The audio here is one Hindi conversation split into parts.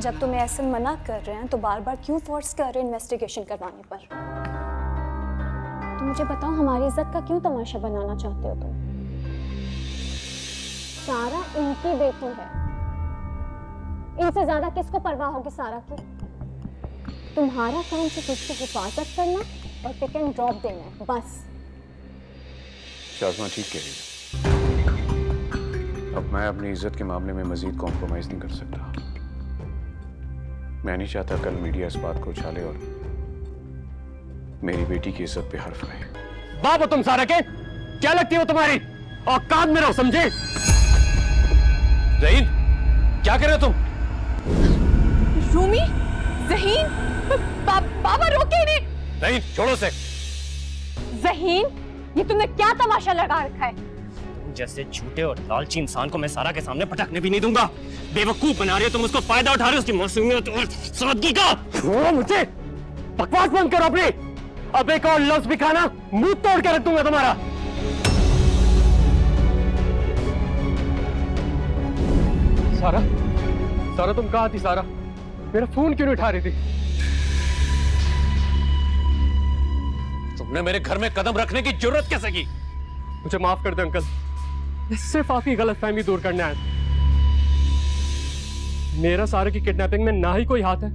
जब तुम्हें ऐसे मना कर रहे हैं तो बार बार क्यों फोर्स कर रहे हैं इन्वेस्टिगेशन करवाने पर? तो मुझे बताओ, हमारी इज्जत का क्यों तमाशा बनाना चाहते हो तुम? सारा इनकी बेटी है, इनसे ज्यादा किसको परवाह होगी सारा की? तुम्हारा काम सिर्फ उसकी हिफाजत करना और पिक एंड ड्रॉप देना है, बस। शाज़मा ठीक कह रही है। अब मैं अपनी इज्जत के मामले में मजीद कॉम्प्रोमाइज नहीं कर सकता। मैं नहीं चाहता कल मीडिया इस बात को उछाले और मेरी बेटी की इज्जत पे हर्फ आए। बाप हो तुम सारा के? क्या लगती हो तुम्हारी? औकात में रहो, समझे? ज़हीन, क्या कर रहे हो तुम? रूमी, ज़हीन, बाबा रोके इन्हें। ज़हीन, छोड़ो से। ज़हीन, ये तुमने क्या तमाशा लगा रखा है? जैसे झूठे और लालची इंसान को मैं सारा के सामने पटकने भी नहीं दूंगा। बेवकूफ बना रही हो तुम, उसको फायदा उठा रहे हो उसकी मासूमियत और सादगी का। छोड़ो मुझे, बकवास बंद करो अपनी। अब एक और लफ्ज भी खाना, मुंह तोड़ के रख दूंगा तुम्हारा। सारा, सारा तुम कहाँ थी? सारा, मेरा फोन क्यों नहीं उठा रही थी? तुमने मेरे घर में कदम रखने की जरूरत कैसे की? मुझे माफ कर दे अंकल, मैं सिर्फ आपकी गलतफहमी दूर करने आया था। मेरा सारा की किडनैपिंग में ना ही कोई हाथ है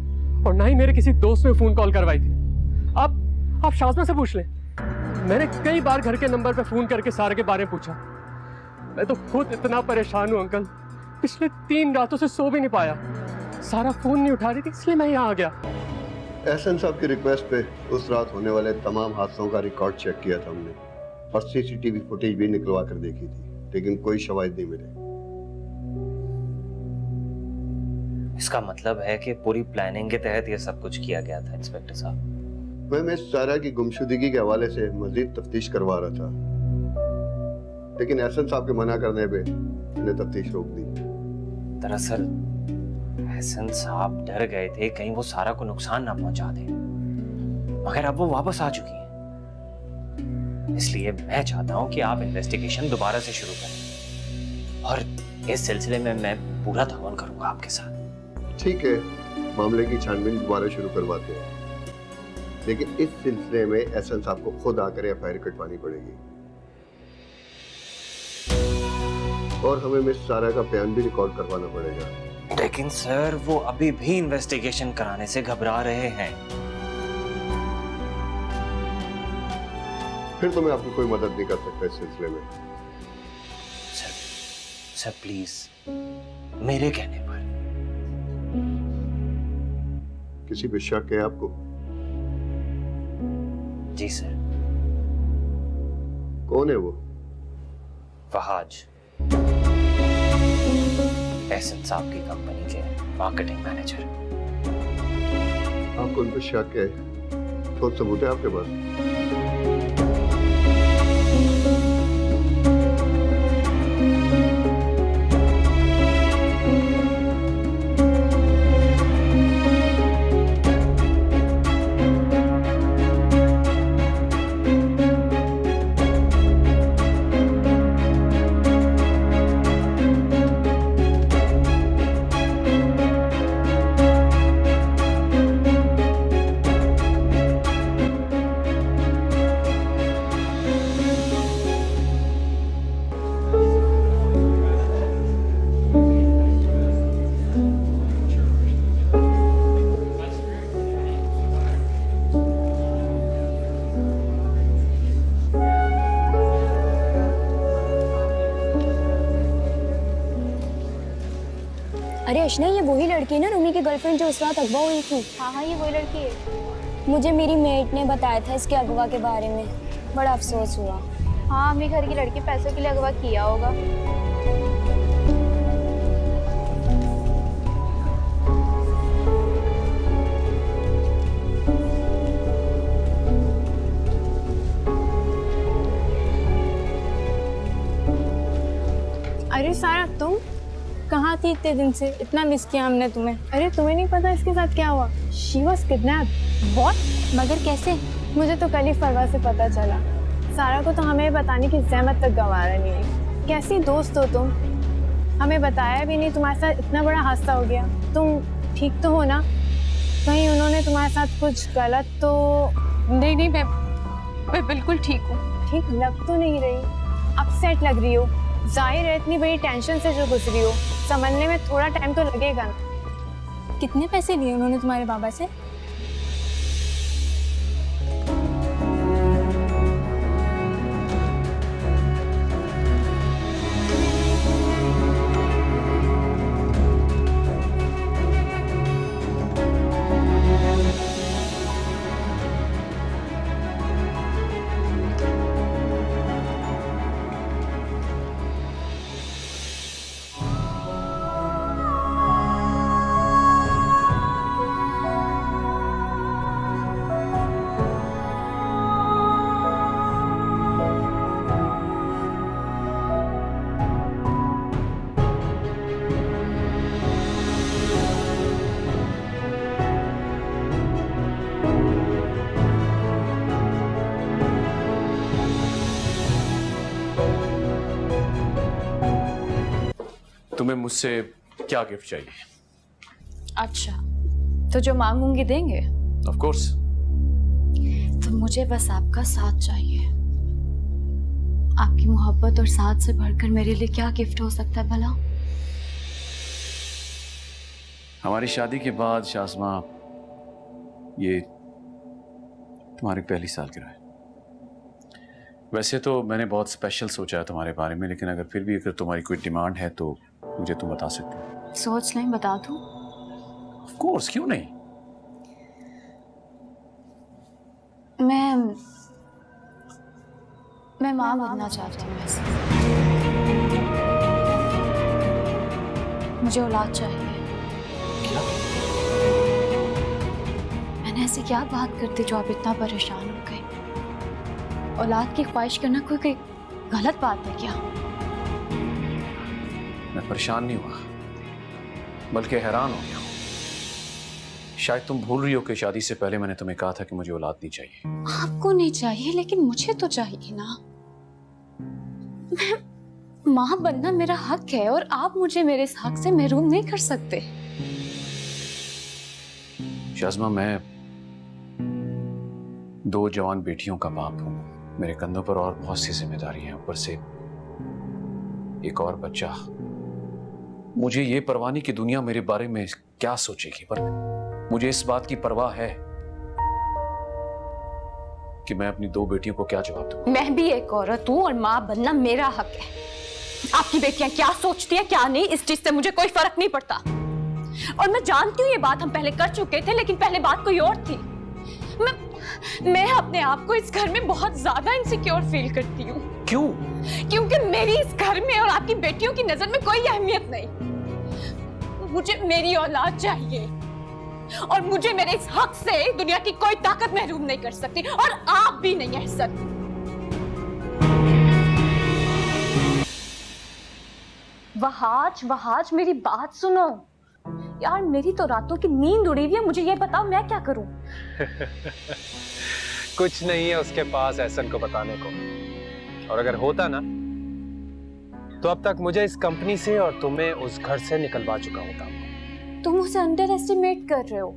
और ना ही मेरे किसी दोस्त ने फोन कॉल करवाई थी। आप शाज़मा से पूछ लें। मैंने कई बार घर के नंबर पे फोन करके सारा के बारे में पूछा। मैं तो खुद इतना परेशान हूं अंकल, पिछले 3 रातों से सो भी नहीं पाया। सारा फोन नहीं उठा रही थी, इसलिए मैं यहाँ आ गया। एहसन साहब की रिक्वेस्ट पे उस रात होने वाले तमाम हादसों का रिकॉर्ड चेक किया था हमने और सीसीटीवी फुटेज भी निकलवा कर देखी थी, लेकिन कोई शवाहिद नहीं मिले। इसका मतलब है कि पूरी प्लानिंग के तहत यह सब कुछ किया गया था इंस्पेक्टर साहब। मैं मिस सारा की गुमशुदगी के हवाले से मजीद तफ्तीश करवा रहा था, लेकिन एहसन साहब के मना करने पे मैंने तफ्तीश रोक दी। दरअसल एहसन साहब डर गए थे कहीं वो सारा को नुकसान ना पहुंचा दे, मगर अब वो वापस आ चुकी हैं। इसलिए मैं चाहता हूं कि आप इन्वेस्टिगेशन दोबारा से शुरू करें और इस सिलसिले में मैं पूरा ताउन करूंगा आपके साथ। ठीक है, मामले की छानबीन दोबारा शुरू करवाते हैं, लेकिन इस सिलसिले में एहसन साहब को खुद आकर एफआईआर कटवानी पड़ेगी और हमें मिस सारा का बयान भी रिकॉर्ड करवाना पड़ेगा। लेकिन सर, वो अभी भी इन्वेस्टिगेशन कराने से घबरा रहे हैं। फिर तो मैं आपकी कोई मदद नहीं कर सकता इस सिलसिले में। सर प्लीज, मेरे कहने पर। किसी पे शक है आपको? जी सर। कौन है वो? फहाज, एहसन साहब की कंपनी के मार्केटिंग मैनेजर। आपको उन पर शक है तो सबूत है आपके पास? अरे अर्शना, ये वही लड़की है ना रूमी की गर्लफ्रेंड जो उस रात अगवा हुई थी? हाँ, ये वही लड़की है। मुझे मेरी मेट ने बताया था इसके अगवा के बारे में, बड़ा अफसोस हुआ। हाँ, हमें घर की लड़की पैसों के लिए अगवा किया होगा। अरे सारा, तुम कहाँ थी इतने दिन से? इतना मिस किया हमने तुम्हें। अरे तुम्हें नहीं पता इसके साथ क्या हुआ? She was kidnapped. व्हाट? मगर कैसे? मुझे तो कल ही फरवा से पता चला। सारा को तो हमें बताने की ज़हमत तक गंवारा नहीं है। कैसी दोस्त हो तुम? हमें बताया भी नहीं, तुम्हारे साथ इतना बड़ा हादसा हो गया। तुम ठीक तो हो ना? कहीं उन्होंने तुम्हारे साथ कुछ गलत तो? नहीं नहीं, मैं बिल्कुल ठीक हूँ। ठीक लग तो नहीं रही, अपसेट लग रही हो। जाहिर है इतनी बड़ी टेंशन से जो गुजरी हो, संभलने में थोड़ा टाइम तो लगेगा ना। कितने पैसे लिए उन्होंने तुम्हारे बाबा से? तुम्हें मुझसे क्या गिफ्ट चाहिए? अच्छा, तो जो मांगूंगी देंगे? Of course. तो मुझे बस आपका साथ चाहिए। आपकी मोहब्बत और साथ से बढ़कर मेरे लिए क्या गिफ्ट हो सकता है भला? हमारी शादी के बाद शाज़मा, ये तुम्हारी पहली सालगिरह है। वैसे तो मैंने बहुत स्पेशल सोचा है तुम्हारे बारे में, लेकिन अगर फिर भी अगर तुम्हारी कोई डिमांड है तो मुझे तुम बता सकते हो। सोच लें, बता दूं? ऑफ कोर्स, क्यों नहीं। मैं माँ बनना चाहती हूँ ऐसे। मुझे औलाद चाहिए। क्या? मैंने ऐसी क्या बात कर दी जो आप इतना परेशान हो गए? औलाद की ख्वाहिश करना कोई गलत बात है क्या? मैं परेशान नहीं हुआ, बल्कि हैरान हो गया हूं। शायद तुम भूल रही हो कि शादी से पहले मैंने तुम्हें कहा था कि मुझे औलाद नहीं चाहिए। आपको नहीं चाहिए, लेकिन मुझे तो चाहिए ना। माँ बनना मेरा हक है और आप मुझे मेरे इस हक से महरूम नहीं कर सकते। शाज़मा, मैं 2 जवान बेटियों का बाप हूं। मेरे कंधों पर और बहुत सी जिम्मेदारी है, ऊपर से एक और बच्चा। मुझे ये परवाह नहीं कि दुनिया मेरे बारे में क्या सोचेगी, पर मुझे इस बात की परवाह है कि मैं अपनी 2 बेटियों को क्या जवाब दूं। मैं भी एक औरत हूँ और माँ बनना मेरा हक है। आपकी बेटियां क्या सोचती हैं क्या नहीं, इस चीज से मुझे कोई फर्क नहीं पड़ता। और मैं जानती हूँ ये बात हम पहले कर चुके थे, लेकिन पहले बात कोई और थी। मैं अपने आप को इस घर में बहुत ज्यादा इनसिक्योर फील करती हूँ। क्यों? क्योंकि मेरी इस घर में और आपकी बेटियों की नजर में कोई अहमियत नहीं। मुझे मेरी औलाद चाहिए और मुझे मेरे इस हक से दुनिया की कोई ताकत महरूम नहीं कर सकती, और आप भी नहीं एहसन। वहाज मेरी बात सुनो यार। मेरी तो रातों की नींद उड़ी हुई है। मुझे ये बताओ मैं क्या करूं? कुछ नहीं है उसके पास एहसन को बताने को, और अगर होता ना तो अब तक मुझे इस कंपनी से और तुम्हें उस घर से निकलवा चुका होता। तुम उसे अंडर एस्टिमेट कर रहे हो।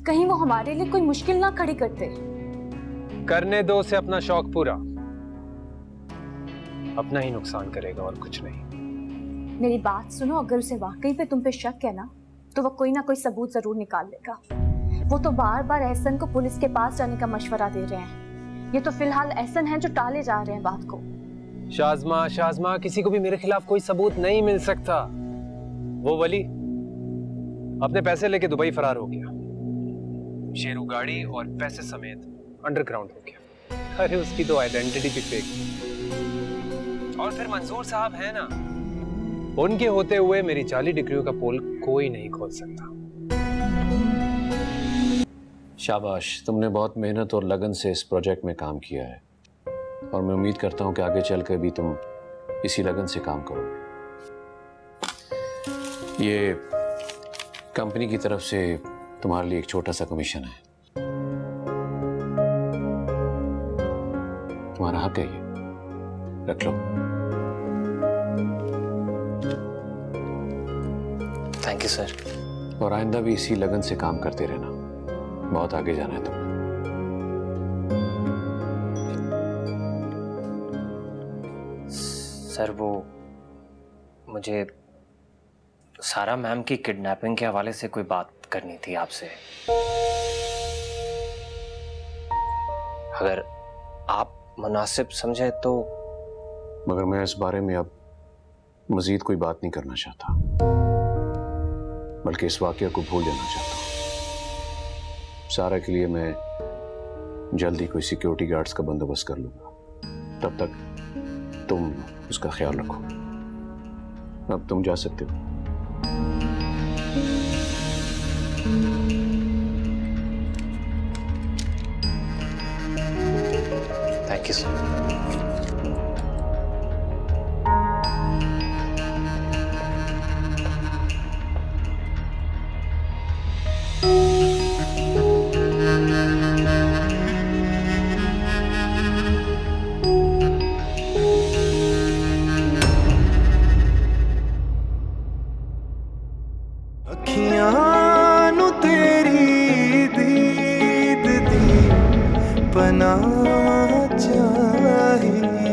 कहीं वो हमारे लिए कोई मुश्किल ना खड़ी करते। करने दो उसे अपना शौक पूरा, अपना ही नुकसान करेगा और कुछ नहीं। मेरी बात सुनो, अगर उसे वाकई पे तुम पे शक है ना, तो वो कोई ना कोई सबूत जरूर निकाल लेगा। वो तो बार बार एहसन को पुलिस के पास जाने का मशवरा दे रहे हैं। ये तो फिलहाल एहसन है जो टाले जा रहे हैं बात को। शाज़मा, किसी को भी मेरे खिलाफ कोई सबूत नहीं मिल सकता। वो वली अपने पैसे लेके दुबई फरार हो गया, शेरू गाड़ी और पैसे समेत अंडरग्राउंड हो गया। अरे उसकी तो आइडेंटिटी भी फेक। और फिर मंसूर साहब है ना, उनके होते हुए मेरी 40 डिग्रियों का पोल कोई नहीं खोल सकता। शाबाश, तुमने बहुत मेहनत और लगन से इस प्रोजेक्ट में काम किया है, और मैं उम्मीद करता हूं कि आगे चलकर भी तुम इसी लगन से काम करोगे। ये कंपनी की तरफ से तुम्हारे लिए एक छोटा सा कमीशन है। तुम्हारा हक है, ये रख लो। Thank you sir. और आइंदा भी इसी लगन से काम करते रहना। बहुत आगे जाना है तुम्हें। सर वो मुझे सारा मैम की किडनैपिंग के हवाले से कोई बात करनी थी आपसे। अगर आप मुनासिब समझे तो। मगर मैं इस बारे में अब मजीद कोई बात नहीं करना चाहता, बल्कि इस वाकया को भूल जाना चाहता हूं। सारा के लिए मैं जल्दी कोई सिक्योरिटी गार्ड्स का बंदोबस्त कर लूंगा। तब तक तुम उसका ख्याल रखो। अब तुम जा सकते हो। Thank you sir. अखियां नु तेरी दीद दी पना चाहिए।